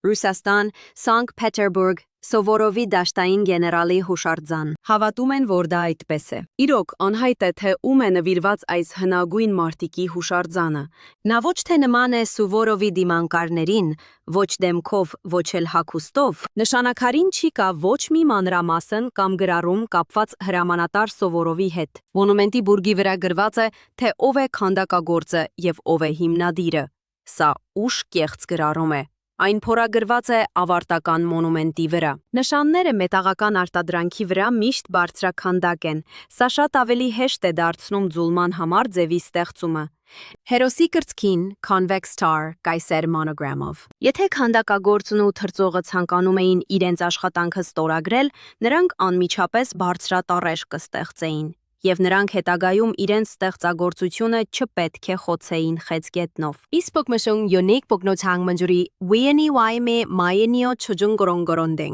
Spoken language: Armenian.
Ռուսաստան, Սանկտ Պետերբուրգ, Սովորովի դաշտային գեներալի հուշարձան։ Հավատում են, որ դա այդպես է։ Իրոք, անհայտ է, թե ում է նվիրված այս հնագույն մարտիկի հուշարձանը։ Նա ոչ թե նման է Սուվորովի դիմանկարներին, ոչ դեմքով, ոչ էլ հագուստով, նշանակարին չի կա ոչ մի մանրամասն կամ գրառում կապված հրամանատար Սովորովի հետ։ Մոնումենտի բուրգի վրա գրված է, թե ով է քանդակագործը եւ ով է հիմնադիրը։ Սա ուշ կեղծ գրառում է։ Այն փորագրված է ավարտական մոնումենտի վրա։ Նշանները մետաղական արտադրանքի վրա միշտ բարձրաքանդակ են։ Սա շատ ավելի հեշտ է դարձնում ձուլման համար ձևի ստեղծումը։ Հերոսի կրծքին convex star կայսեր monogram-ով։ Եթե քանդակագործն ու թրծողը ցանկանում էին իրենց աշխատանքը ստորագրել, նրանք անմիջապես բարձրատառեշ կստեղծեին, եւ նրանք հետագայում իրենց ստեղծագործությունը չպետք է խոցեին խեցգետնով։ Իսկ մշուն unique բոգնոցang manjuri wieni waime mayenio chujung gorongorondeng